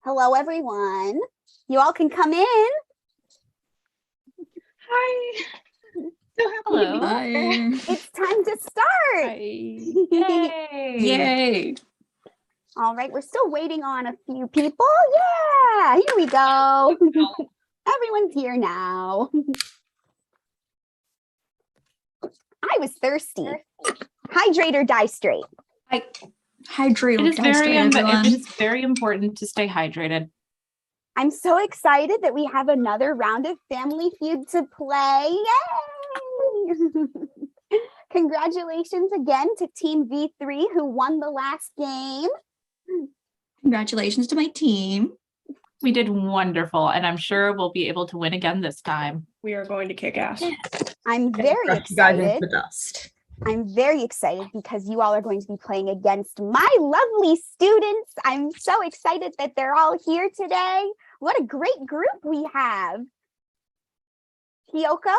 Hello, everyone. You all can come in. Hi. So happy Hello. to be here. It's time to start. Hi. Yay. Yay. All right, we're still waiting on a few people. Yeah, here we go. Everyone's here now. I was thirsty. Hydrate or die straight. Hydrate. It is very important to stay hydrated. I'm so excited that we have another round of Family Feud to play. Yay! Congratulations again to Team V3 who won the last game. Congratulations to my team. We did wonderful, and I'm sure we'll be able to win again this time. We are going to kick ass. I'm very excited. I'm very excited because you all are going to be playing against my lovely students. I'm so excited that they're all here today. What a great group we have. Hiyoko,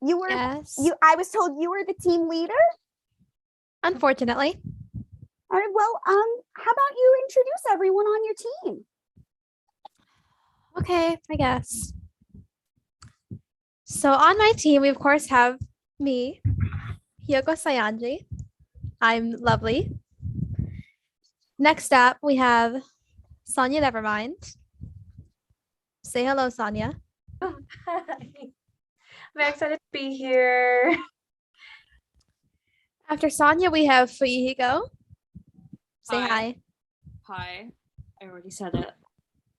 you were I was told you were the team leader. Unfortunately. All right, well, how about you introduce everyone on your team? Okay, I guess. So on my team, we of course have me, Hiyoko Saionji. I'm lovely. Next up, we have Sonia Nevermind. Say hello, Sonia. Hi. I'm very excited to be here. After Sonia, we have Fuyuhiko. Say hi. Hi. I already said it.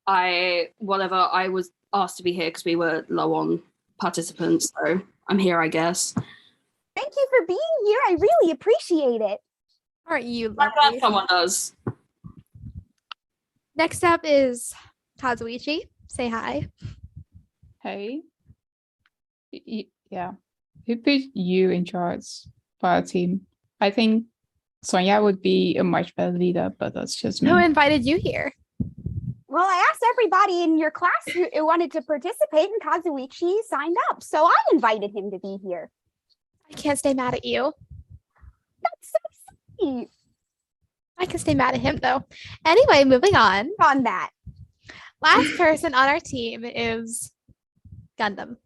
I was asked to be here because we were low on participants, so I'm here, I guess. Thank you for being here. I really appreciate it. Aren't you I'm lovely? glad someone does. Next up is Kazuichi. Say hi. Hey. Yeah. Who put you in charge for our team? I think Sonia would be a much better leader, but that's just me. Who invited you here? Well, I asked everybody in your class who wanted to participate, and Kazuichi signed up, so I invited him to be here. I can't stay mad at you. That's so sweet. I can stay mad at him though. Anyway, moving on. On that. Last person on our team is Gundham.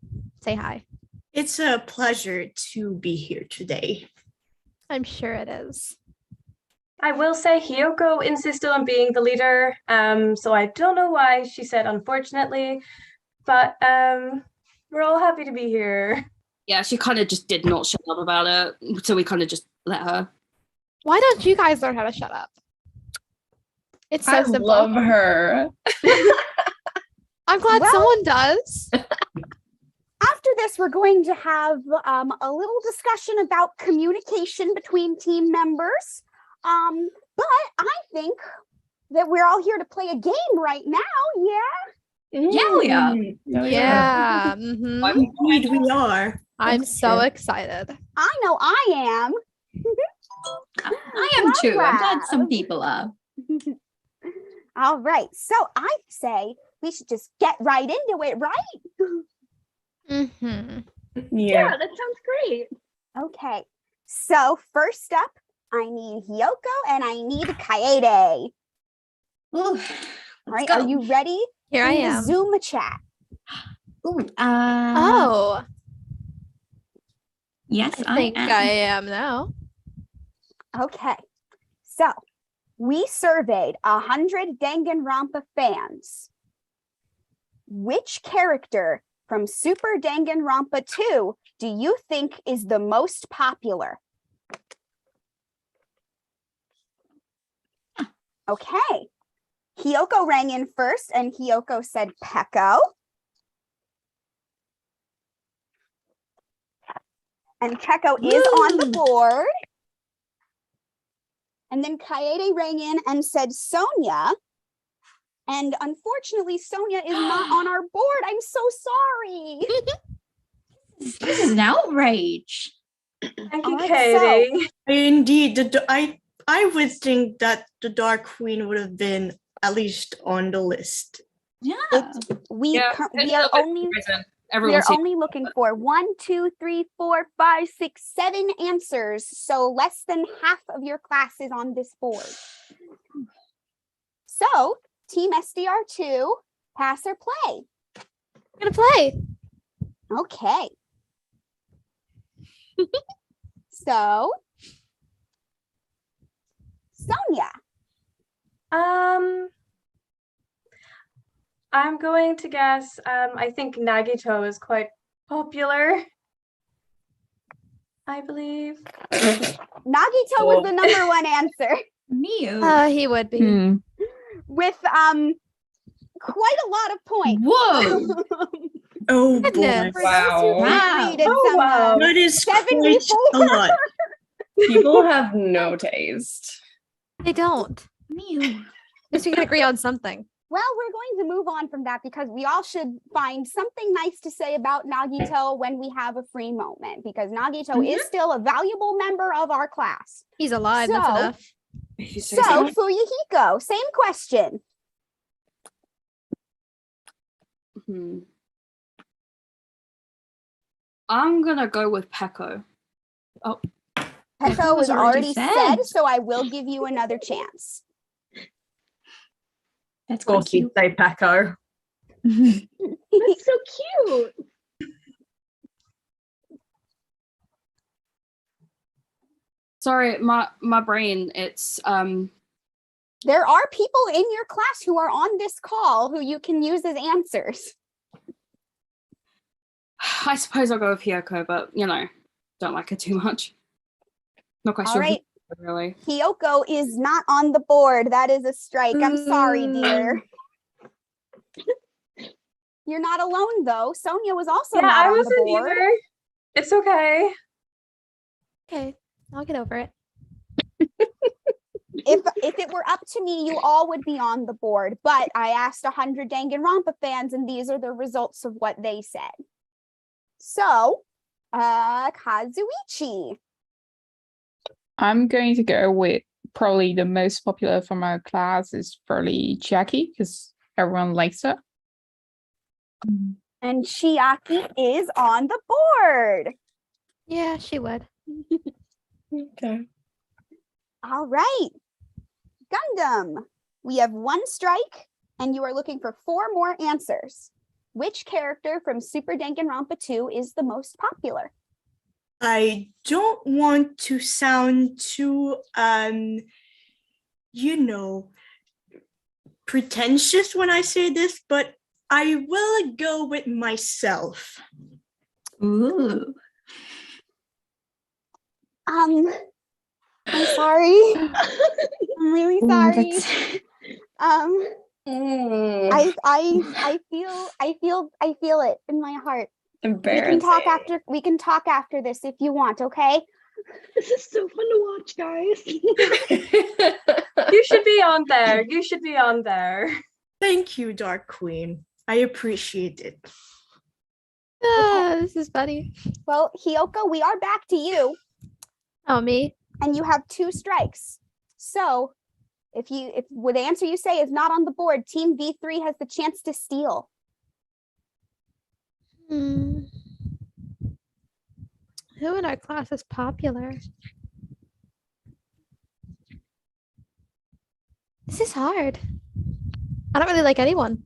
Say hi. It's a pleasure to be here today. I'm sure it is. I will say Hiyoko insisted on being the leader, so I don't know why she said unfortunately, but we're all happy to be here. Yeah, she kind of just did not shut up about it, so we kind of just let her. Why don't you guys learn how to shut up? It's so simple. I love her. I'm glad someone does. After this, we're going to have a little discussion about communication between team members. But I think that we're all here to play a game right now. Yeah. Yeah, we are. Yeah. Mhm. Indeed, we are. I'm so excited. I know I am. I am too. I'm glad some people are. All right. So I say we should just get right into it, right? Yeah, that sounds great. Okay. So first up, I need Hiyoko and I need Kaede. All right. Are you ready? Here I In the am. Zoom chat. Oh, Yes, I think I am now. Okay. So we surveyed 100 Danganronpa fans. Which character from Super Danganronpa 2 do you think is the most popular? Okay. Hiyoko rang in first, and Hiyoko said Peko. And Peko is on the board. And then Kaede rang in and said Sonia. And unfortunately, Sonia is not on our board. I'm so sorry. This is an outrage. Thank you, Alright, Katie. Indeed. I would think that the Dark Queen would have been at least on the list. Yeah. We are only looking for 1, 2, 3, 4, 5, 6, 7 answers. So less than half of your class is on this board. So Team SDR2, pass or play? I'm gonna play. Okay. So, Sonia. I'm going to guess. I think Nagito is quite popular. I believe. Nagito was the number one answer Miu. He would be. Hmm. with quite a lot of points. Whoa. Oh boy. Goodness. For those who Wow. can't read, it's Oh, wow. That is quite 74. a lot. People have no taste. They don't. Miu. At least we can agree on something. Well, we're going to move on from that because we all should find something nice to say about Nagito when we have a free moment, because Nagito is still a valuable member of our class. He's alive. That's So- enough. If you say So, so. Fuyuhiko, same question. I'm gonna go with Peko. Peko was already said, said. so I will give you another chance. That's Of course, you'd say Paco. That's so cute. Sorry, my brain. It's There are people in your class who are on this call who you can use as answers. I suppose I'll go with Hiyoko, but don't like her too much. No question. All right. Really. Hiyoko is not on the board. That is a strike. I'm sorry, dear. You're not alone, though. Sonia was also Yeah, not I on the wasn't board. either. It's okay. Okay, I'll get over it. If it were up to me, you all would be on the board. But I asked 100 Danganronpa fans, and these are the results of what they said. So, Kazuichi. I'm going to go with probably the most popular from our class is probably Jackie because everyone likes her. And Chiaki is on the board. Yeah, she would. Okay. All right. Gundam, we have one strike, and you are looking for 4 more answers. Which character from Super Danganronpa 2 is the most popular? I don't want to sound too, pretentious when I say this, but I will go with myself. Ooh. I'm sorry. I'm really sorry. I feel it in my heart. Embarrassing. We can talk after this if you want, okay? This is so fun to watch, guys. You should be on there. You should be on there. Thank you, Dark Queen. I appreciate it. This is funny. Well, Hiyoko, we are back to you, Oh, me? and you have 2 strikes. So, if the answer you say is not on the board, Team V3 has the chance to steal. Hmm. Who in our class is popular? This is hard. I don't really like anyone.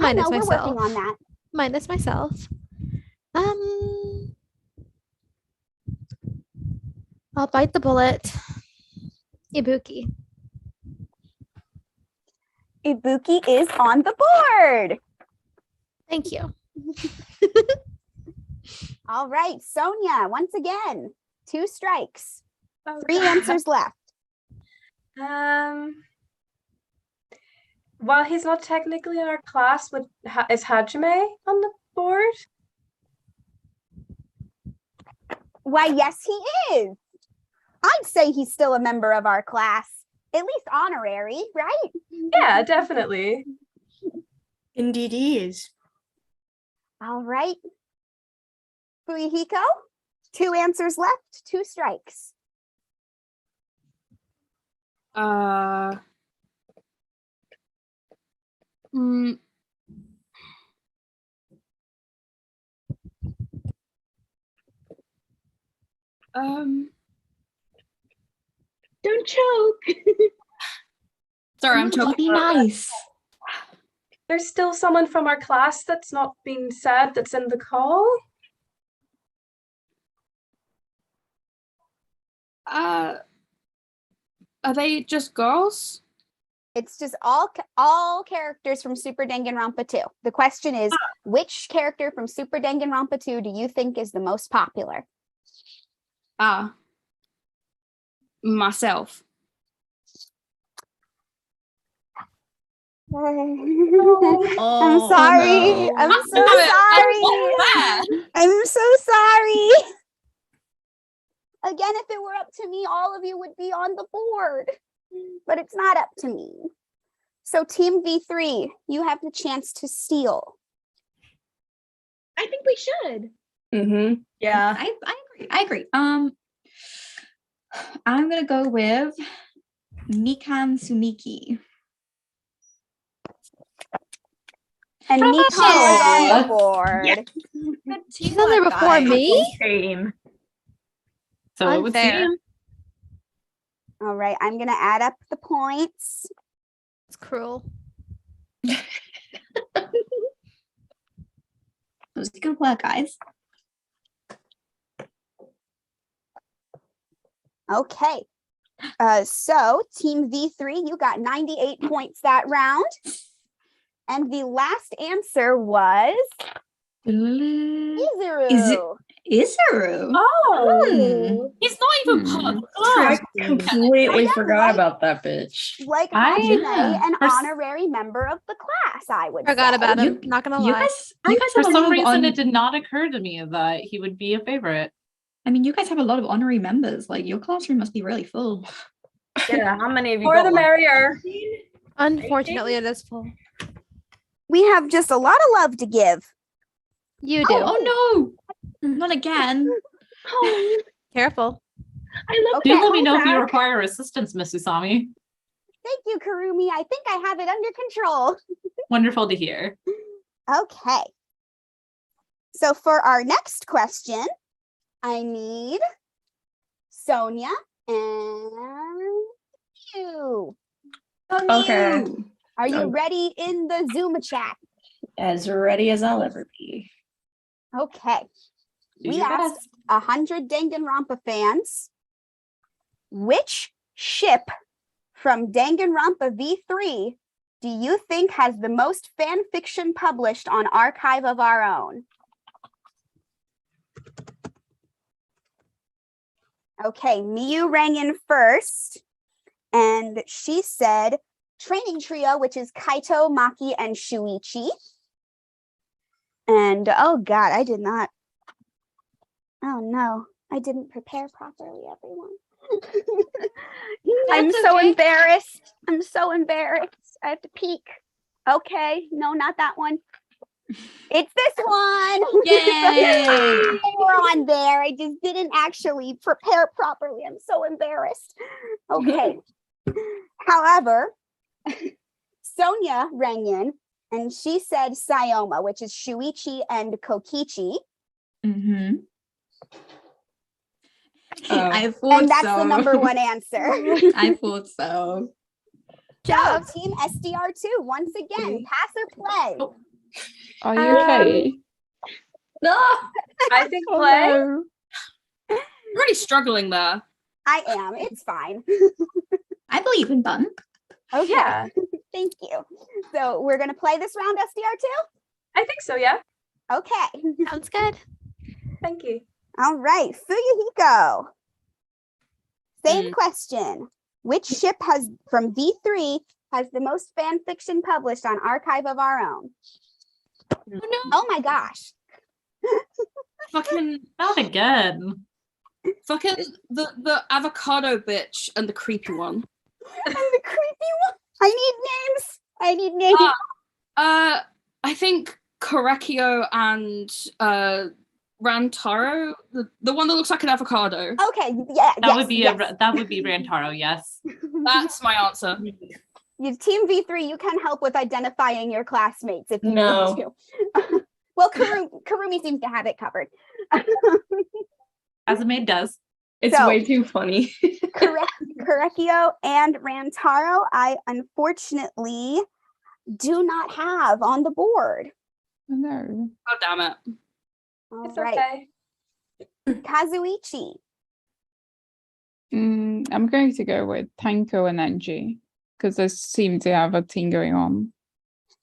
I know Minus we're myself. working on that. Minus myself. I'll bite the bullet. Ibuki. Ibuki is on the board. Thank you. All right, Sonia, once again, 2 strikes, Oh, 3 God. answers left. While he's not technically in our class, is Hajime on the board? Why, yes, he is. I'd say he's still a member of our class, at least honorary, right? Yeah, definitely. Indeed, he is. All right. Fuyuhiko, 2 answers left, 2 strikes. Don't choke. Sorry, I'm talking. Be nice. There's still someone from our class that's not been said that's in the call. Are they just girls? It's just all characters from Super Danganronpa 2. The question is, which character from Super Danganronpa 2 do you think is the most popular? Myself. I'm sorry. no. I'm so sorry. I'm so sorry. Again, if it were up to me, all of you would be on the board, but it's not up to me. So Team V3, you have the chance to steal. I think we should. Mm-hmm. Yeah. I agree. I'm gonna go with Mikan Sumiki. And Nico is on the board. She's on there before me? Shame. So it would Unfair. seem. All right, I'm going to add up the points. It's cruel. Those good work, guys. Okay. So Team V3, you got 98 points that round. And the last answer was Izuru. Izuru. Oh. He's not even part of the class. I completely forgot about that bitch. Like I- Hajime, an for s- honorary member of the class, I would Forgot say. about him. Not gonna You lie. guys For have a lot some of reason, it did not occur to me that he would be a favorite. I mean, you guys have a lot of honorary members. Like, your classroom must be really full. Yeah, how many of you More got the one? merrier. Unfortunately, it is full. We have just a lot of love to give. You do. Oh no! Not again. Oh, Careful. I love Okay. Do that let me know if you callback. require assistance, Miss Usami. Thank you, Kirumi. I think I have it under control. Wonderful to hear. Okay. So for our next question, I need Sonia and you. Okay. Are you Okay. ready in the Zoom chat? As ready as I'll ever be. Okay. Do We your asked best. 100 Danganronpa fans, which ship from Danganronpa V3 do you think has the most fan fiction published on Archive of Our Own? Okay, Miu rang in first, and she said Training Trio, which is Kaito, Maki, and Shuichi. And oh god, I did not. Oh no, I didn't prepare properly, everyone. I'm That's so okay. embarrassed. I'm so embarrassed. I have to peek. Okay, no, not that one. It's this one. Yay! We're on there. I just didn't actually prepare properly. I'm so embarrassed. Okay. However, Sonia rang in and she said Sayoma, which is Shuichi and Kokichi. Mm-hmm. Oh. I thought And that's so. the number one answer. I thought so. So, Team SDR2, once again, pass or play? Oh. Are you okay? No. I think Oh, play. no. I'm really struggling there. I am. It's fine. I believe in Bun. Okay. Yeah, Thank you. So, we're going to play this round, SDR2? I think so. Yeah. Okay. Sounds good. Thank you. All right, Fuyuhiko. Same question. Which ship has from V3 has the most fan fiction published on Archive of Our Own? Oh no. Oh my gosh. Fucking Not again. fucking the avocado bitch and the creepy one. And the creepy one. I need names. I think Korekio and Rantaro, the one that looks like an avocado. Okay, yeah. That would be that would be Rantaro, yes. That's my answer. Team V3, you can help with identifying your classmates if you No. need to. Well, Kirumi seems to have it covered. As a maid does. It's So- way too funny. Kurekio and Rantaro, I unfortunately do not have on the board. No. Oh, damn it. All It's right. okay. Kazuichi. I'm going to go with Tanko and Angie because they seem to have a thing going on.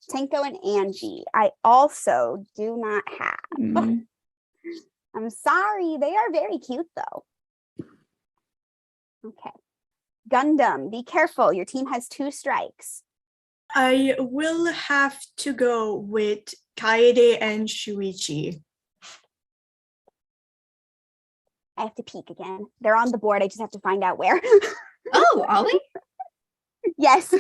Tenko and Angie, I also do not have. Mm. I'm sorry. They are very cute, though. Okay. Gundam, be careful. Your team has 2 strikes. I will have to go with Kaede and Shuichi. I have to peek again. They're on the board. I just have to find out where. Oh, are we? Yes.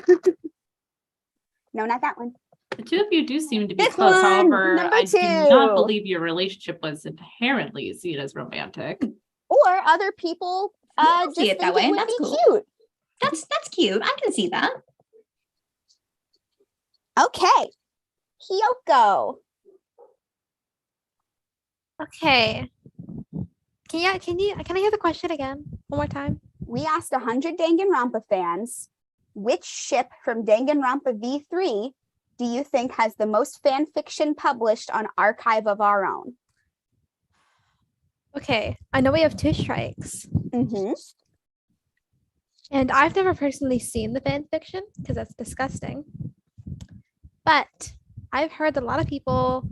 No, not that one. The two of you do seem to be This close. one, However, number I do 2. not believe your relationship was inherently seen as romantic. Or other people I just see it that think way, would that's be cool. cute. That's cute. I can see that. Okay. Hiyoko. Okay. Can I hear the question again one more time? We asked 100 Danganronpa fans, which ship from Danganronpa V3 do you think has the most fan fiction published on Archive of Our Own? Okay, I know we have 2 strikes, Mm-hmm. and I've never personally seen the fan fiction because that's disgusting. But I've heard a lot of people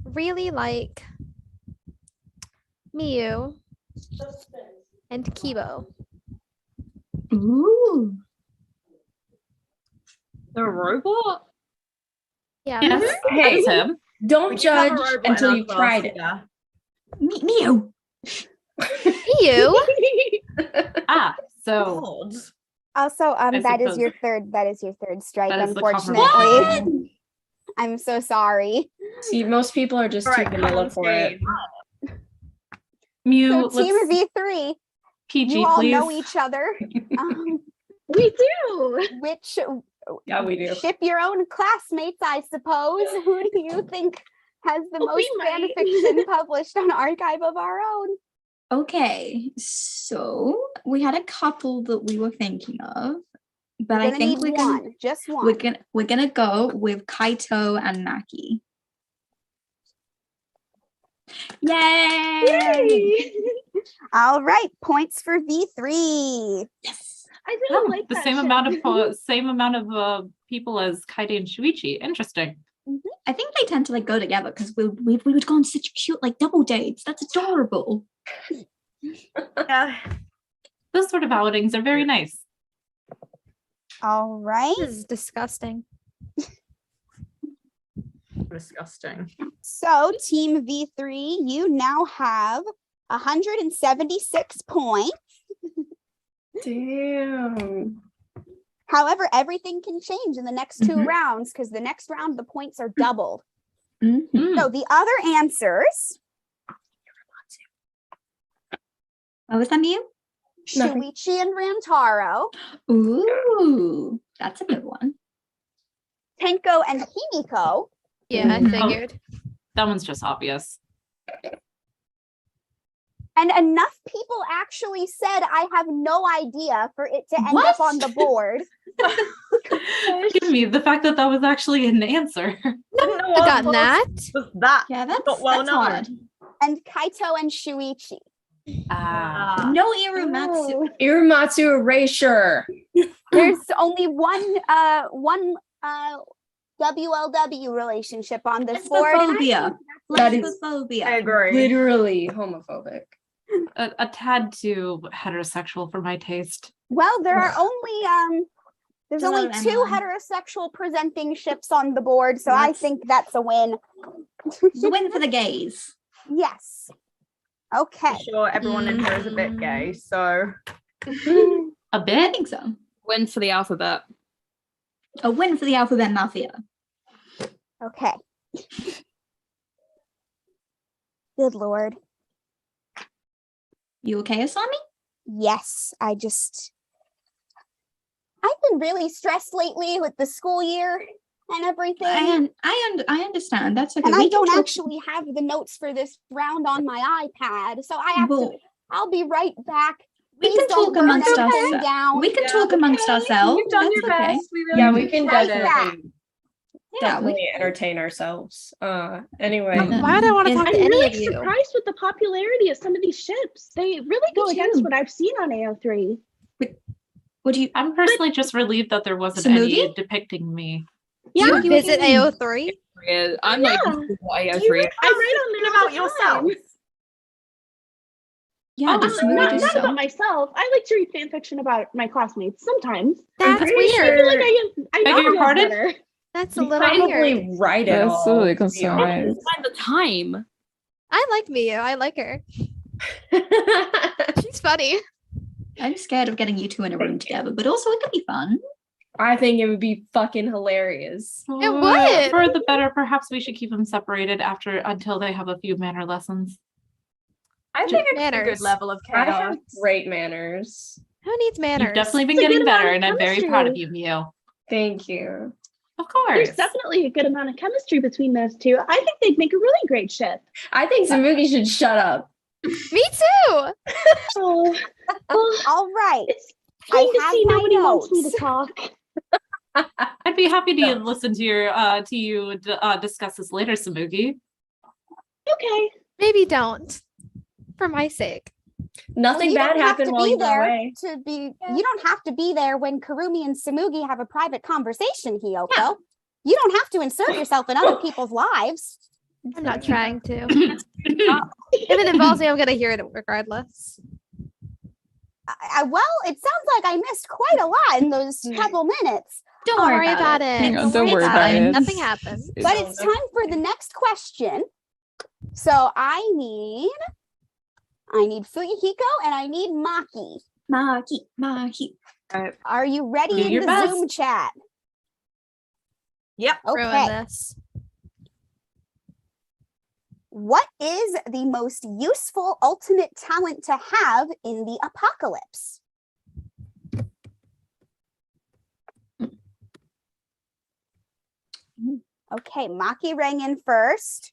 really like Miu and Kibo. Ooh. The robot? Yeah, Yes, that's- Hey. that's him. Don't We do have a judge robot in until our you've class, tried it. yeah. Mew. Miu. Ah, so God. Also, I that is suppose your third strike, that is the unfortunately. confirmation. I'm so sorry. See, most people are just All too right, vanilla Colin for it. Skate. Mew, So Team let's V3, PG, you all please. know each other. We do. Which Yeah, we do. ship your own classmates, I suppose. Who do you think has the We most fan might. fiction published on Archive of Our Own? Okay, so we had a couple that we were thinking of, but You're I gonna think need one, just one. we're gonna go with Kaito and Maki. Yay! All right, points for V3. Yes. I really Oh, like the that same ship. amount of people as Kaede and Shuichi. Interesting. I think they tend to like go together because we would go on such cute like double dates. That's adorable. Yeah. Those sort of outings are very nice. All right. This is disgusting. Disgusting. So Team V3, you now have 176 points. Damn. However, everything can change in the next 2 Mhm. rounds because the next round the points are doubled. Mhm. So the other answers, What was that, Mew? Nothing. Shuichi and Rantaro, Ooh, that's a good one. Tenko and Himiko, Yeah, I Mhm. figured. That one's just obvious. and enough people actually said I have no idea for it to end What? up on the board. Give me the fact that that was actually an answer. Didn't know I've what gotten was that. that. Yeah, that's Not well that's known. hard. And Kaito and Shuichi. Ah, No Irumatsu. Irumatsu erasure. There's only one WLW relationship on this board. and I Lesbophobia. think That is- I Lesbophobia. agree. Literally homophobic. a tad too heterosexual for my taste. Well, there are only there's Hello, only 2 Emma. heterosexual presenting ships on the board, so I Let's- think that's a win. The win for the gays. Yes. Okay. I'm sure everyone in here is a bit gay, so A I bit? think so. Win for the alphabet. A win for the Alphabet Mafia. Okay. Good Lord. You okay, Usami? Yes, I've been really stressed lately with the school year and everything. I understand. That's okay. And We I can don't talk- actually have the notes for this round on my iPad, so I have to. Well, I'll be right back. We Please can don't talk burn amongst everything ourselves. down. We can talk amongst ourselves. You've done That's your okay. best. We really Yeah, we can Like that. definitely Yeah, we entertain ourselves. Anyway. Why do I want to Is- talk I'm to any really of you? surprised with the popularity of some of these ships. They really go Me against too. what I've seen on AO3. What do you? I'm personally just relieved that there wasn't Tsumugi? any depicting me. Do you visit mean? AO3? I'm not Yeah. even sure what Do you AO3 is. I write on there about all the time. yourself. Yeah, Oh, does no, Tsumugi Not, do not so? about myself. I like to read fan fiction about my classmates sometimes. That's pretty I weird. feel like I Beg know your you pardon? better. That's a You little weird. probably write it That's all. really to be concerning. honest. Find the time. I like Miu. I like her. She's funny. I'm scared of getting you two in a room together, but also it could be fun. I think it would be fucking hilarious. It would. For the better, perhaps we should keep them separated until they have a few manner lessons. I think it's a Manners. good level of I chaos. have great manners. Who needs manners? You've definitely been It's a getting good amount better, of and I'm very proud of chemistry. you, Miu. Thank you. Of course. There's definitely a good amount of chemistry between those two. I think they'd make a really great ship. I think Tsumugi should shut up. Me too. Oh, well, All right. it's I plain to have see my nobody wants me to notes. talk. I'd be happy to listen to you discuss this later, Tsumugi. Okay. Maybe don't. For my sake. Nothing You bad don't have happened to while be you were there away. to be. You don't have to be there when Kirumi and Tsumugi have a private conversation, Hiyoko. Yeah. You don't have to insert yourself in other people's lives. I'm not trying to. If it involves me, I'm gonna hear it regardless. Well, it sounds like I missed quite a lot in those couple minutes. Don't Don't worry about it. Don't worry about it. Nothing happens. It's- But it's time for the next question. So I need Fuyuhiko and I need Maki. Maki. Are you ready Do in your the best. Zoom chat? Yep. Ruin Okay. this. What is the most useful ultimate talent to have in the apocalypse? Okay, Maki rang in first,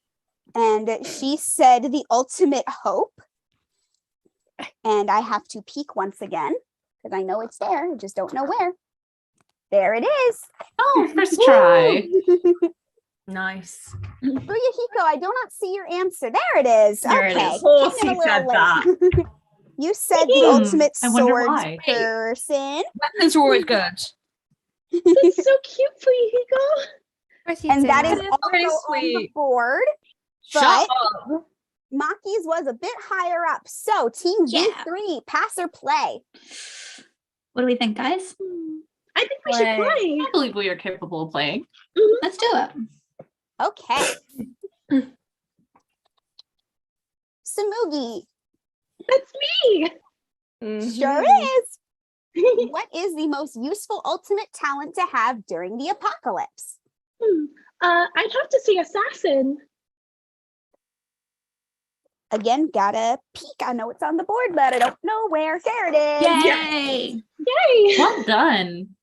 and she said the ultimate hope. And I have to peek once again because I know it's there. I just don't know where. There it is. Oh, first try. Nice. Fuyuhiko, I do not see your answer. There it is. There it Okay. is. Of course Came in he a said little late. You said the Hmm, ultimate I wonder swords why. person. Weapons are always good. That's so cute for you, Hiko. Of course you'd And say that that. is That is also pretty on the sweet. board. Shut But up. Maki's was a bit higher up. So Team Yeah. V3, pass or play? What do we think, guys? I think we should play. I believe we are capable of playing. Let's do it. Okay. Tsumugi, That's me. sure is. What is the most useful ultimate talent to have during the apocalypse? I'd have to say assassin. Again, gotta peek. I know it's on the board, but I don't know where. There it is. Yay! Yay. Well done.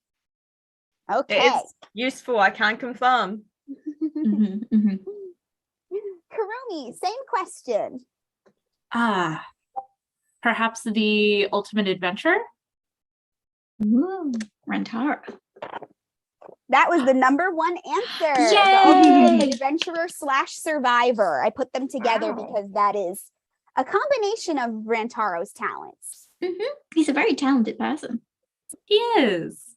Okay. It is useful, I can confirm. Mhm, mhm. Kirumi, same question. Perhaps the ultimate adventure? Ooh, Rantaro. That was the number one answer. Yay! The ultimate adventurer / survivor. I put them together Wow. because that is a combination of Rantaro's talents. He's a very talented person. He is.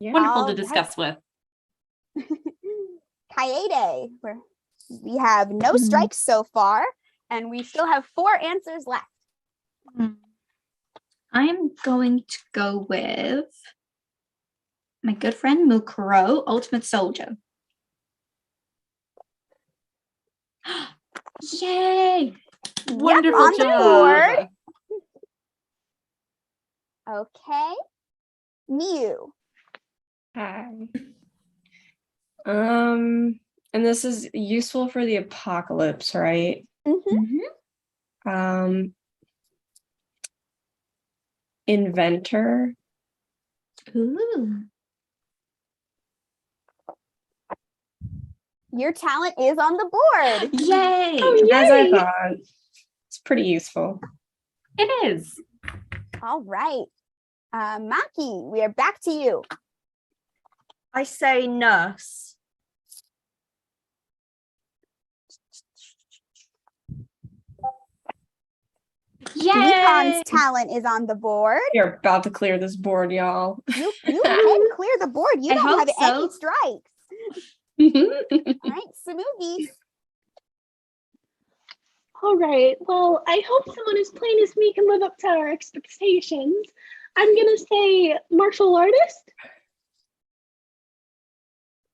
Yeah. Wonderful All to right. discuss with. Kaede, we have no strikes so far, and we still have 4 answers left. I'm going to go with my good friend Mukuro, Ultimate Soldier. Yay! Wonderful on the job. Okay. Miu. Hi. And this is useful for the apocalypse, right? Inventor. Ooh. Your talent is on the board. Yay! As I thought. It's pretty useful. It is. All right. Maki, we are back to you. I say nurse. Nikon's talent is on the board. You're about to clear this board, y'all. You can clear the board. You I don't hope have so. any strikes. All right, Tsumugi. All right. Well, I hope someone as plain as me can live up to our expectations. I'm gonna say martial artist.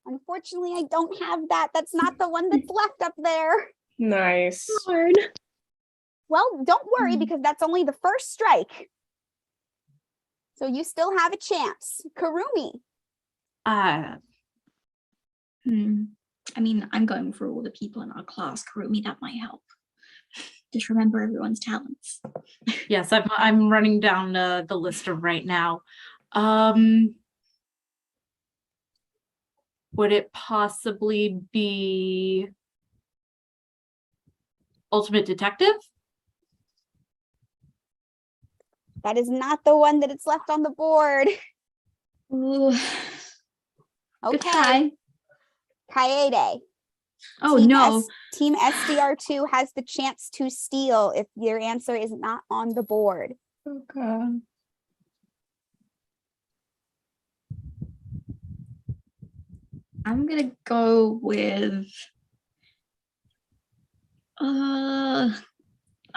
Unfortunately, I don't have that. That's not the one that's left up there. Nice. Darn. Well, don't worry because that's only the first strike. So you still have a chance. Kirumi. I mean, I'm going for all the people in our class. Kurumi, that might help. Just remember everyone's talents. Yes, I'm running down the list of right now. Would it possibly be Ultimate Detective? That is not the one that it's left on the board. Ooh, good Okay. try. Kaede. Oh Team no. Team SDR2 has the chance to steal if your answer is not on the board. Oh god. I'm gonna go with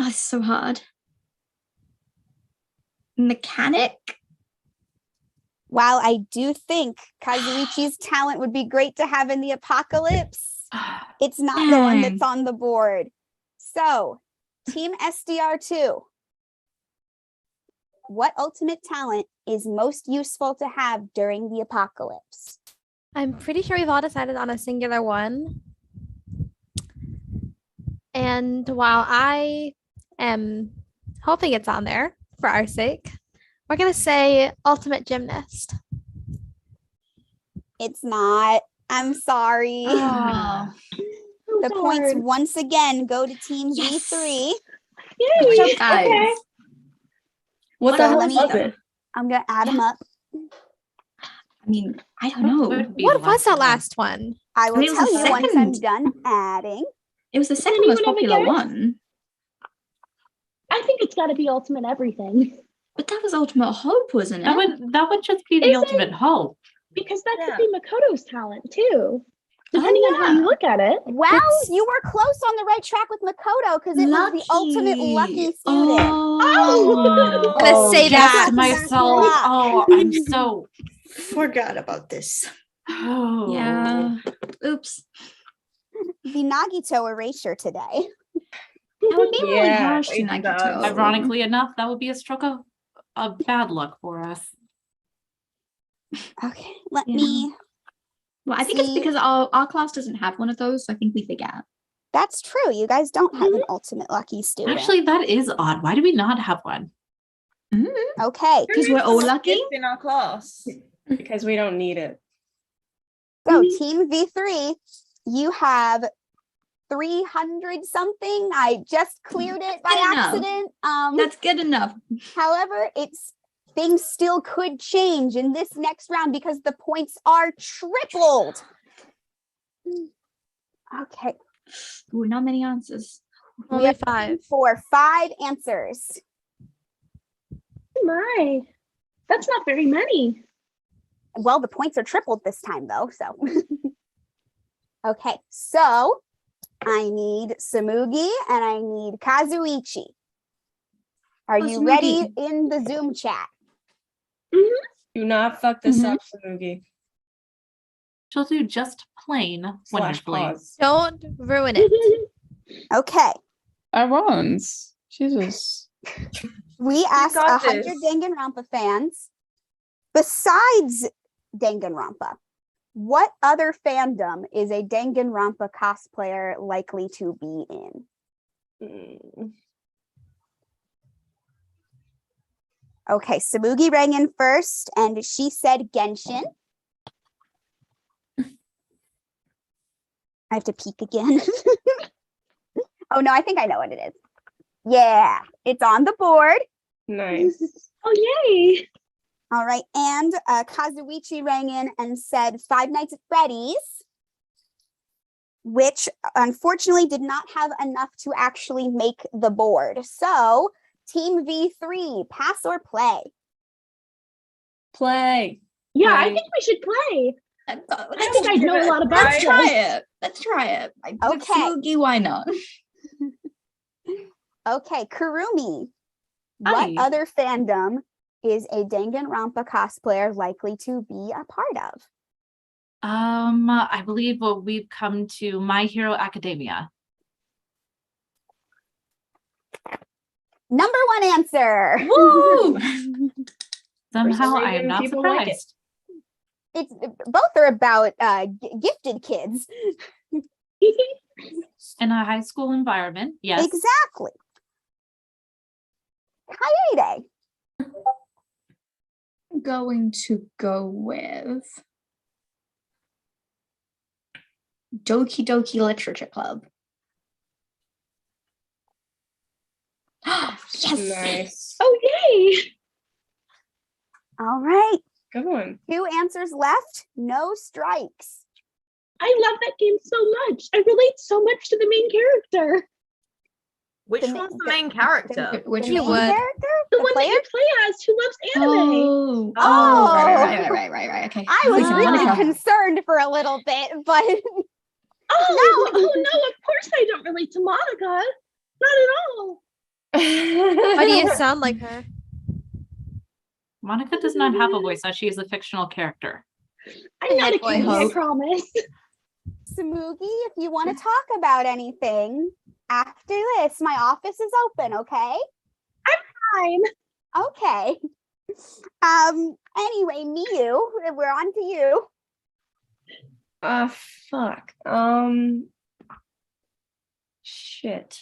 it's so hard. Mechanic? While I do think Kazuichi's talent would be great to have in the apocalypse, it's not the one that's on the board. So, Team SDR2, what ultimate talent is most useful to have during the apocalypse? I'm pretty sure we've all decided on a singular one. And while I am hoping it's on there for our sake, we're going to say ultimate gymnast. It's not. I'm sorry. Oh. The points once again go to Team V3. Yay! Good job, guys. Okay. What So the hell let was me- it? I'm going to add them up. I mean, I don't know. What was the last one? I will mean, it was tell the you once I'm second. done adding. It was the second most anyone have a popular guess? one. I think it's got to be ultimate everything But that was Ultimate Hope, wasn't That it? would just be the Is it? ultimate hope. because that Yeah. could be Makoto's talent too, depending on how you look at it. Well, That's- you were close on the right track with Makoto because it was the ultimate lucky student. Oh. I'm gonna say yes, that. myself. Yeah. Oh, I'm so. Forgot about this. Oh. Yeah. Oops. The Nagito erasure today. That would be really Yeah, harsh to it Nagito. does. Ironically enough, that would be a stroke of bad luck for us. Okay, let Yeah. me. Well, I think it's See- because our class doesn't have one of those, so I think we forget. That's true. You guys don't have an ultimate lucky student. Actually, that is odd. Why do we not have one? Okay, Because we're all lucky. It's in our class. Because we don't need it. so Team V3, you have 300 something. I just cleared it by Good enough. accident. That's good enough. However, things still could change in this next round because the points are tripled. Okay, Ooh, not many answers. Only have 5. for 5 answers. My, that's not very many. Well, the points are tripled this time though, so. Okay, so I need Tsumugi and I need Kazuichi. Are you ready Tsumugi. in the Zoom chat? Do not fuck this up, Tsumugi. She'll do just plain Slash wonderfully. pause. Don't ruin it. Okay, I won't. Jesus. we asked got 100 this. Danganronpa fans, besides Danganronpa, what other fandom is a Danganronpa cosplayer likely to be in? Mm. Okay, Tsumugi rang in first, and she said Genshin. I have to peek again. Oh no, I think I know what it is. Yeah, it's on the board. Nice. Oh, yay. All right, and Kazuichi rang in and said Five Nights at Freddy's, which unfortunately did not have enough to actually make the board. So, Team V3, pass or play? Play. Yeah, I Play. think we should play. I think I know a lot about Let's this. try it. Let's try it. I put Okay. Tsumugi, why not? Okay, Kirumi, what Hi. other fandom is a Danganronpa cosplayer likely to be a part of? I believe we've come to My Hero Academia. Number one answer. Woo! Somehow I am reason not people like it. surprised. It's both are about gifted kids. In a high school environment, yes. Exactly. Kaede. I'm going to go with Doki Doki Literature Club. Yes! Nice. Oh, yay. All right. Good one. 2 answers left. No strikes. I love that game so much. I relate so much to the main character. Which The one's the ma- main character? Which The main one? character? The The one player? that you play as who loves anime. Oh, Oh. right. Okay. I was Listen, really Monica. concerned for a little bit, but Oh, no, of course I don't relate to Monica. Not at all. Why do you sound like her? Monica does not have a voice, as she is a fictional character. I'm not a Boy, kid, I hope. promise. Tsumugi, if you want to talk about anything after this, my office is open, okay? Fine. Okay. Anyway, Miu, we're on to you. Fuck. Shit.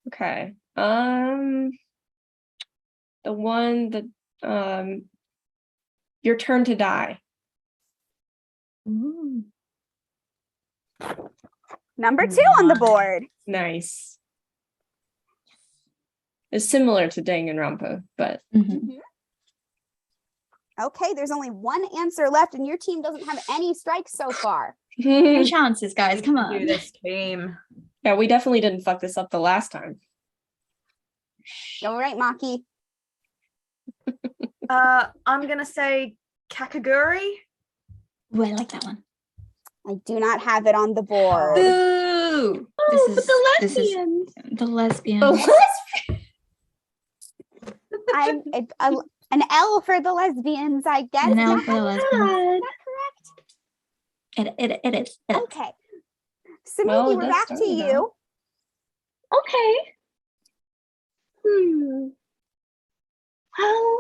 Okay. The one that Your Turn to Die. Number 2 on the board. Nice. It's similar to Danganronpa, but Okay, there's only 1 answer left, and your team doesn't have any strikes so far. Your chances, guys. Come Do on. this team. yeah, we definitely didn't fuck this up the last time. All right, Maki. I'm gonna say Kakaguri. Ooh, I like that one. I do not have it on the board. Boo! Oh, This but is the this is lesbians. the lesbians. I'm an L for the lesbians, I guess. An L Is for the that lesbians. correct? It is. Okay. Tsumugi, Well, it we're does back start to with you. Okay. Well,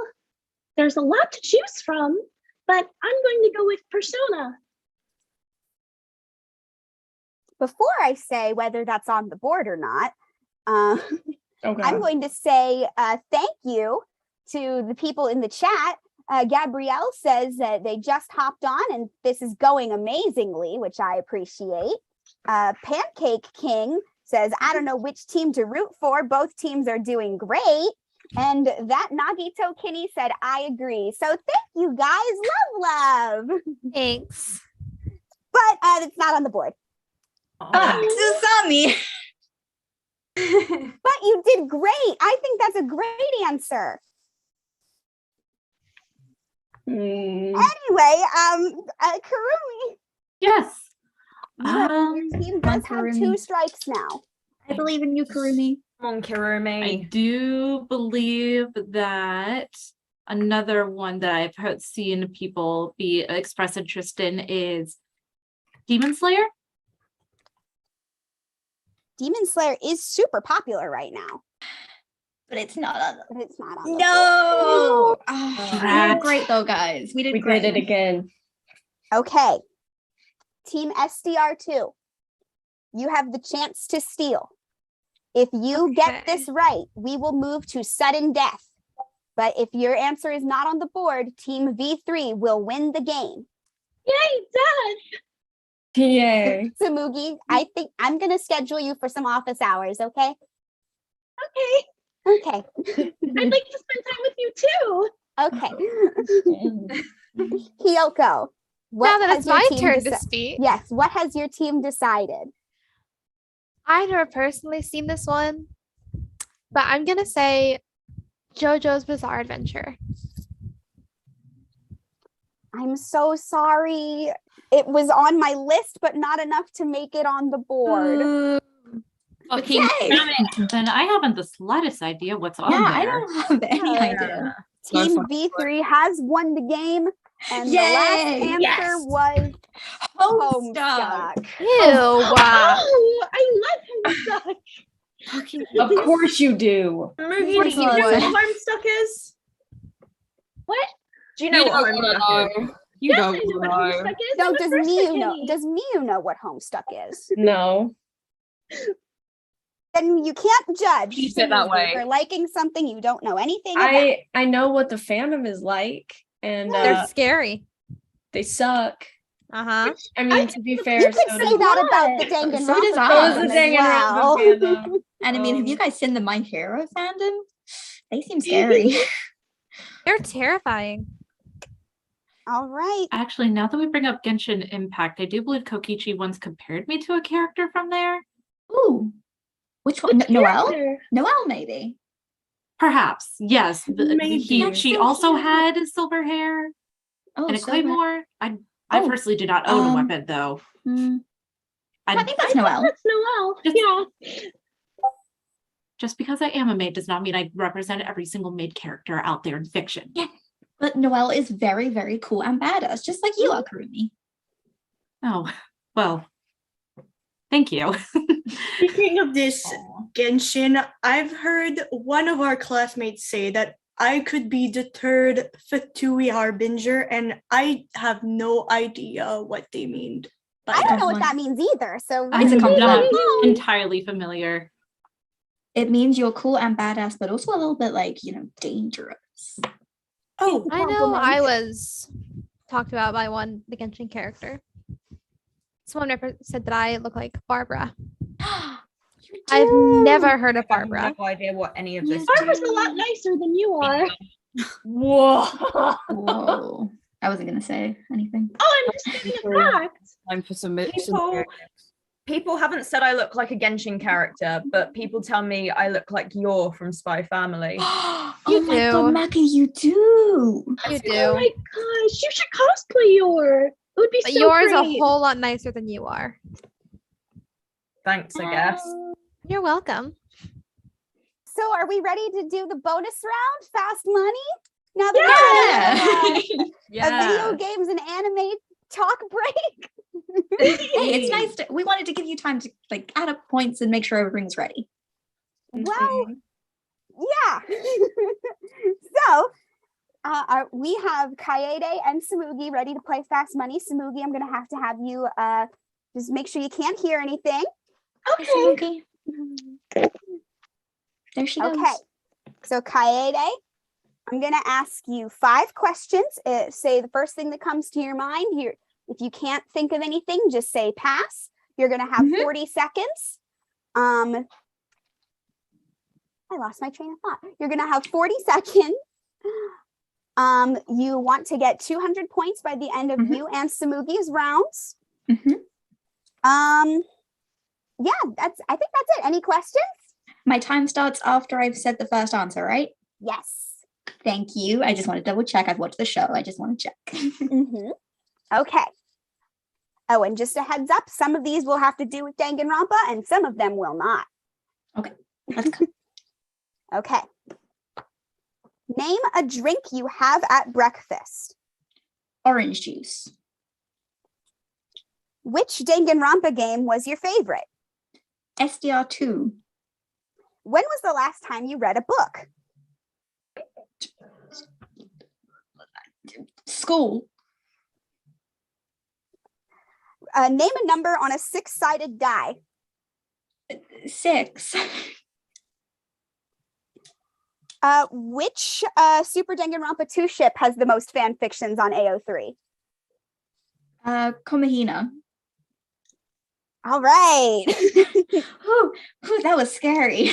there's a lot to choose from, but I'm going to go with Persona. Before I say whether that's on the board or not, Oh god. I'm going to say thank you to the people in the chat. Gabrielle says that they just hopped on and this is going amazingly, which I appreciate. Pancake King says, I don't know which team to root for. Both teams are doing great. And that Nagito Kinney said, I agree. So thank you guys. Love. Thanks. But it's not on the board. Usami. But you did great. I think that's a great answer. Anyway, Kirumi, Yes. your team does have Kirumi. 2 strikes now. I believe in you, Kirumi. Come on, I Kirumi. do believe that another one that I've seen people express interest in is Demon Slayer. Demon Slayer is super popular right now. But it's not on the But it's not on the board. No! We Drat. did great though, guys. We did We great. did it again. Okay. Team SDR2, you have the chance to steal. If you get this right, we will move to sudden death. But if your answer is not on the board, Team V3 will win the game. Yay, death! Yay. Tsumugi, I think I'm going to schedule you for some office hours, okay? Okay. Okay. I'd like to spend time with you too. Okay. Hiyoko. Now that has it's your my team turn to deci- speak. Yes. What has your team decided? I've never personally seen this one, but I'm gonna say JoJo's Bizarre Adventure. I'm so sorry. It was on my list, but not enough to make it on the board. Fucking damn it. Then I haven't the slightest idea what's on there. I don't have any Yeah. idea. Team V3 has won the game, and the last Yay! answer was Homestuck. Homestuck. Ew! Wow. Oh, I love Homestuck. Of course you do. Mugi, course do you you know would. what Homestuck is? What? Do you know what don't wanna Homestuck is? know. You Yes, I don't know what know. Homestuck is. No, I'm a does first Miu know? Kenny. Does Miu know what Homestuck is? No. Then you can't judge Keep it that Tsumugi way. for liking something you don't know anything about. I know what the fandom is like, and They're scary. they suck. Uh-huh. I mean, to be fair, You could so say does that about the Danganronpa So does I. fandom So the as Danganronpa well. fandom. And I mean, have you guys seen the My Hero fandom? They seem scary. They're terrifying. All right. Actually, now that we bring up Genshin Impact, I do believe Kokichi once compared me to a character from there. Ooh. Which one? Noelle? Character. Noelle, maybe. Perhaps, yes. Maybe. That's She so also cute. had silver hair Oh, and a so claymore. I Oh, personally do not own a um, weapon, though. I think that's I Noelle. think that's Noelle. Just- Yeah. Just because I am a maid does not mean I represent every single maid character out there in fiction. Yeah. But Noelle is very, very cool and badass, just like you are, Kirumi. Oh, well, thank you. Speaking of this Genshin, I've heard one of our classmates say that I could be the third Fatui Harbinger, and I have no idea what they mean. by I don't that. know what that means either. So what I'm do you not know? entirely familiar. It means you're cool and badass, but also a little bit like, dangerous. Oh, I know I was talked about by the Genshin character. Someone never said that I look like Barbara. I've never heard of I have Barbara. no idea what any of this Barbara's a lot nicer than you are. Whoa. Whoa. I wasn't going to say anything. Oh, I'm just stating a fact. Time for some People haven't said I look like a Genshin character, but people tell me I look like Yor from Spy Family. Oh You my god, do. Maki, you do. You Oh do. my gosh, you should cosplay your. It would be But so yours great. a whole lot nicer than you are. Thanks, I guess. You're welcome. So are we ready to do the bonus round? Fast money? Now that we have a video games and anime talk break. Hey, it's nice to, we wanted to give you time to add up points and make sure everything's ready. Well, yeah. So we have Kaede and Tsumugi ready to play Fast Money. Tsumugi, I'm gonna have you just make sure you can't hear anything. Okay. There she goes. Okay. So Kaede, I'm gonna ask you 5 questions. Say the first thing that comes to your mind. If you can't think of anything, just say pass. You're gonna have 40 seconds. I lost my train of thought. You're gonna have 40 seconds. You want to get 200 points by the end of you and Tsumugi's rounds. Yeah, I think that's it. Any questions? My time starts after I've said the first answer, right? Yes. Thank you. I just want to double check. I've watched the show. I just want to check. Okay. Oh, and just a heads up, some of these will have to do with Danganronpa and some of them will not. Okay. Let's go. Okay. Name a drink you have at breakfast. Orange juice. Which Danganronpa game was your favorite? SDR2. When was the last time you read a book? School. Name a number on a 6-sided die. 6. Which Super Danganronpa 2 ship has the most fan fictions on AO3? Komahina. All right. Whew, that was scary.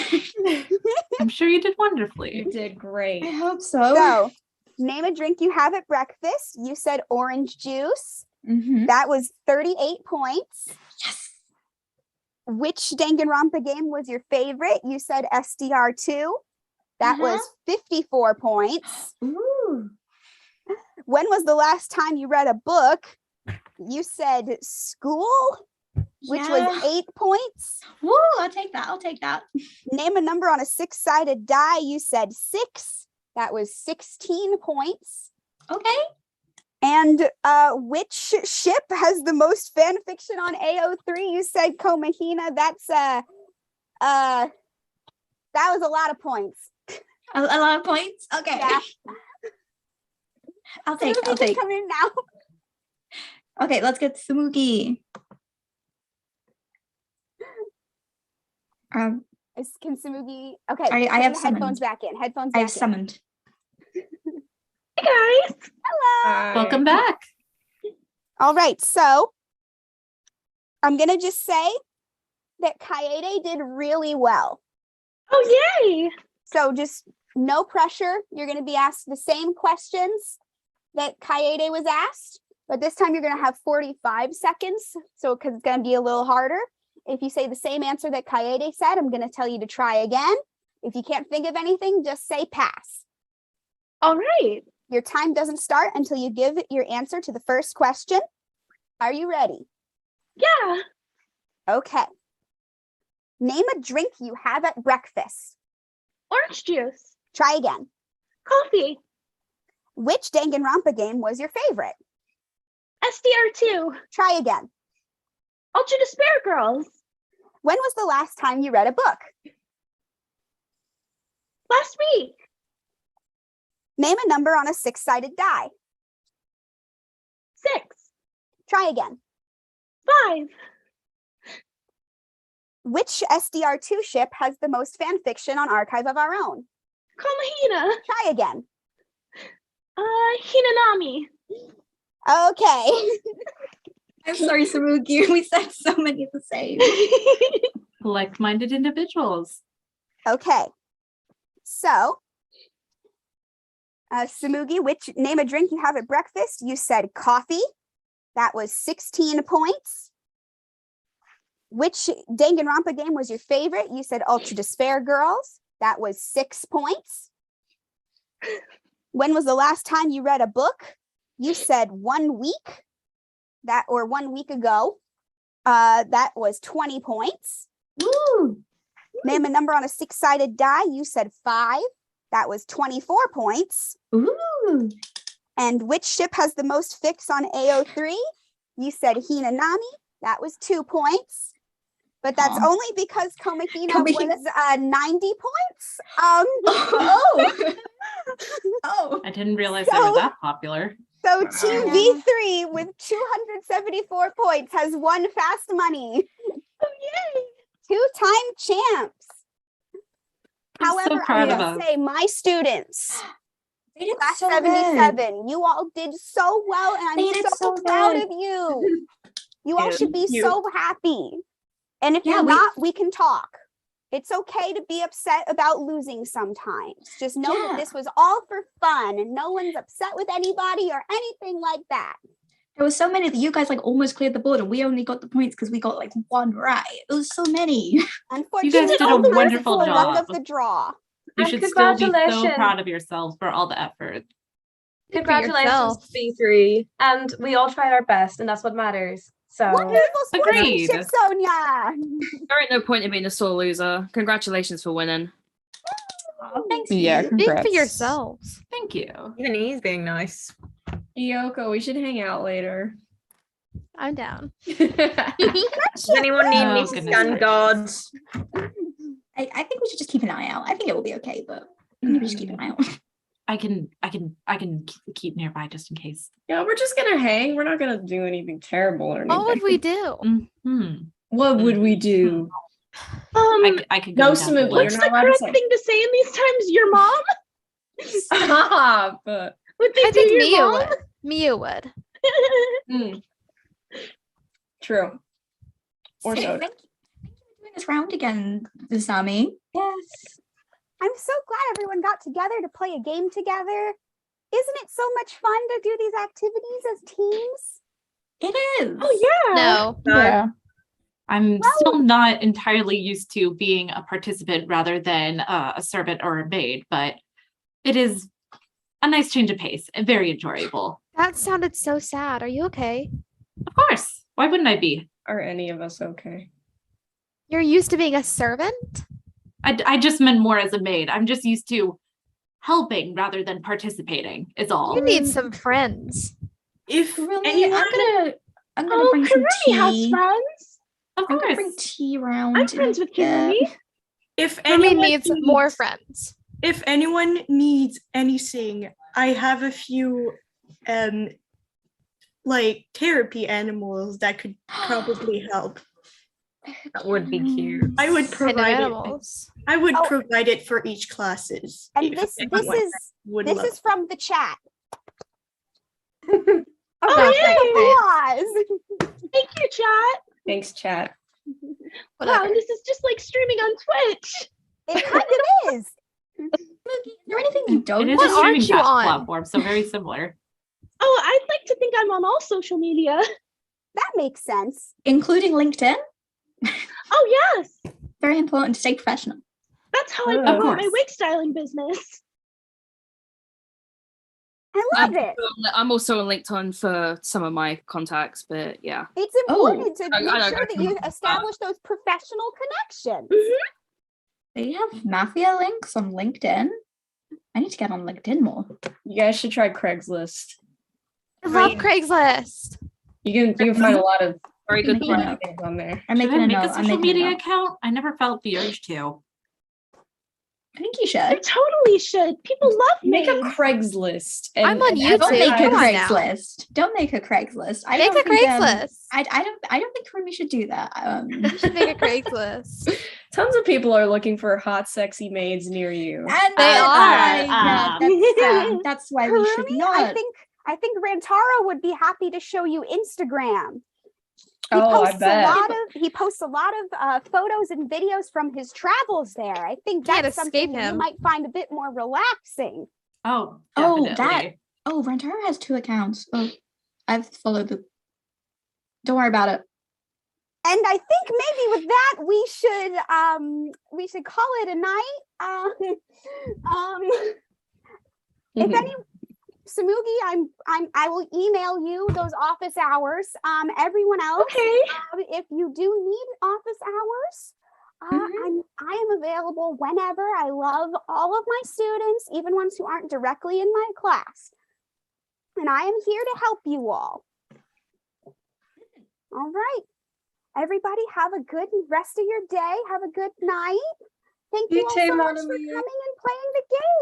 I'm sure you did wonderfully. You did great. I hope so. So, name a drink you have at breakfast. You said orange juice. Mhm. That was 38 points. Yes. Which Danganronpa game was your favorite? You said SDR2. That was 54 points. Ooh. When was the last time you read a book? You said school, which was 8 points. Woo, I'll take that. I'll take that. Name a number on a 6-sided die. You said 6. That was 16 points. Okay. And which ship has the most fan fiction on AO3? You said Komahina. That's that was a lot of points. A lot of points? Okay. Yeah. I'll take. Come in now. Okay, let's get Tsumugi. Can Tsumugi? Okay. I have put the summoned. headphones back in. Headphones I back have summoned. Hey guys. Hello. Welcome back. All right. So I'm gonna just say that Kaede did really well. Oh yay! So just no pressure. You're gonna be asked the same questions that Kaede was asked, but this time you're gonna have 45 seconds. So because it's gonna be a little harder. If you say the same answer that Kaede said, I'm gonna tell you to try again. If you can't think of anything, just say pass. All right. Your time doesn't start until you give your answer to the first question. Are you ready? Yeah. Okay. Name a drink you have at breakfast. Orange juice. Try again. Coffee. Which Danganronpa game was your favorite? SDR2. Try again. Ultra Despair Girls. When was the last time you read a book? Last week. Name a number on a 6-sided die. 6. Try again. 5. Which SDR2 ship has the most fan fiction on Archive of Our Own? Komahina. Try again. Hinanami. Okay. I'm sorry, Tsumugi. We said so many of the same. Like-minded individuals. Okay. So, Tsumugi, which name a drink you have at breakfast? You said coffee. That was 16 points. Which Danganronpa game was your favorite? You said Ultra Despair Girls. That was 6 points. When was the last time you read a book? You said 1 week. That or 1 week ago. That was 20 points. Woo! Name a number on a 6-sided die. You said 5. That was 24 points. Ooh. And which ship has the most fix on AO3? You said Hinanami. That was 2 points. But that's only because Komahina was 90 points. Oh. I didn't realize they were that popular. So Team V3 with 274 points has won fast money. Oh yay! 2-time champs. I'm so However, proud I of will us. say my students, They did class so 77, good. you all did so well, and They I'm did so so proud good. of you. You all should be you. so happy. And if Yeah, you're we- not, we can talk. It's okay to be upset about losing sometimes. Just know that Yeah. this was all for fun and no one's upset with anybody or anything like that. There was so many that you guys like almost cleared the board, and we only got the points because we got like 1 right. It was so many. Unfortunately, did a sometimes wonderful it's the luck job. of the draw. You And should still be so congratulations. proud of yourselves for all the effort. Congratulations, yourself. B3. And we all tried our best, and that's what matters. So Wonderful Agreed. sportsmanship, Sonia. There ain't no point in being a sore loser. Congratulations for winning. Oh, thanks. Yeah, Hugh. Speak for congrats. yourselves. Thank you. Even he's being nice. Hiyoko, we should hang out later. I'm down. Does anyone need me Oh, to goodness stand gracious. guard? I think we should just keep an eye out. I think it will be okay, but maybe just keep an eye out. I can keep nearby just in case. Yeah, we're just gonna hang. We're not gonna do anything terrible or anything. What would we do? Hmm. What would we do? I could go No, down the Tsumugi, list. What's you're the not allowed to correct say. thing to say in these times? Your mom? Stop. Would they I do think your Miu mom? would. Miu would. Mm. True. Or Hey, Soda. thank you for doing this round again, Usami. Yes. I'm so glad everyone got together to play a game together. Isn't it so much fun to do these activities as teams? It is. Oh yeah. No. Yeah. I'm still not entirely used to being a participant rather than a servant or a maid, but it is a nice change of pace and very enjoyable. That sounded so sad. Are you okay? Of course. Why wouldn't I be? Are any of us okay? You're used to being a servant? I just meant more as a maid. I'm just used to helping rather than participating, is all. You need some friends. If Really, anyone, I'm gonna bring some Kirumi has tea. friends. Of I'm gonna course. bring tea round. I'm friends with Kirumi. if Kirumi anyone needs more friends. if anyone needs anything, I have a few like therapy animals that could probably help. That would be cute. I would Kind of provide it. animals. I would Oh. provide it for each classes. And if this anyone would love is from the chat. Oh, Round yay. of applause. Thank you, chat. Thanks, chat. Wow, Whatever. and this is just like streaming on Twitch. It kind of is. Is there anything you don't It is What a do? streaming aren't you on? platform, so very similar. Oh, I'd like to think I'm on all social media. That makes sense. Including LinkedIn? Oh yes, Very important to stay professional. that's how I Of promote my course. wig styling business. I love it. I'm also linked on for some of my contacts, but yeah. It's Oh, important to I make know, sure that you establish those professional connections. They have mafia links on LinkedIn. I need to get on LinkedIn more. You guys should try Craigslist. I love Craigslist. You can find a lot of Very good Making a point. note. things on there. I'm Should making I a make note. a I'm social making a media note. account? I never felt the urge to. I think you You should. totally should. People love me. Make a Craigslist. And, I'm on and YouTube. Don't make a Come on now. Craigslist. Don't make a Craigslist. I Make don't a think, Craigslist. I don't think Kirumi should do that. You should make a Craigslist. Tons of people are looking for hot, sexy maids near you. And They that's, that's why we should Kirumi, not. I think Rantaro would be happy to show you Instagram. He posts a lot of photos and videos from his travels there. I think Can't that's something escape that you him. might find a bit more relaxing. Oh, Oh, definitely. Rantaro has 2 accounts. Oh, I've followed the. Don't worry about it. And I think maybe with that we should call it a night. If any Tsumugi, I will email you those office hours. Everyone else, Okay. If you do need office hours, I am available whenever. I love all of my students, even ones who aren't directly in my class, and I am here to help you all. All right, everybody, have a good rest of your day. Have a good night. Thank you all too, so much for Monomi. coming and playing the game.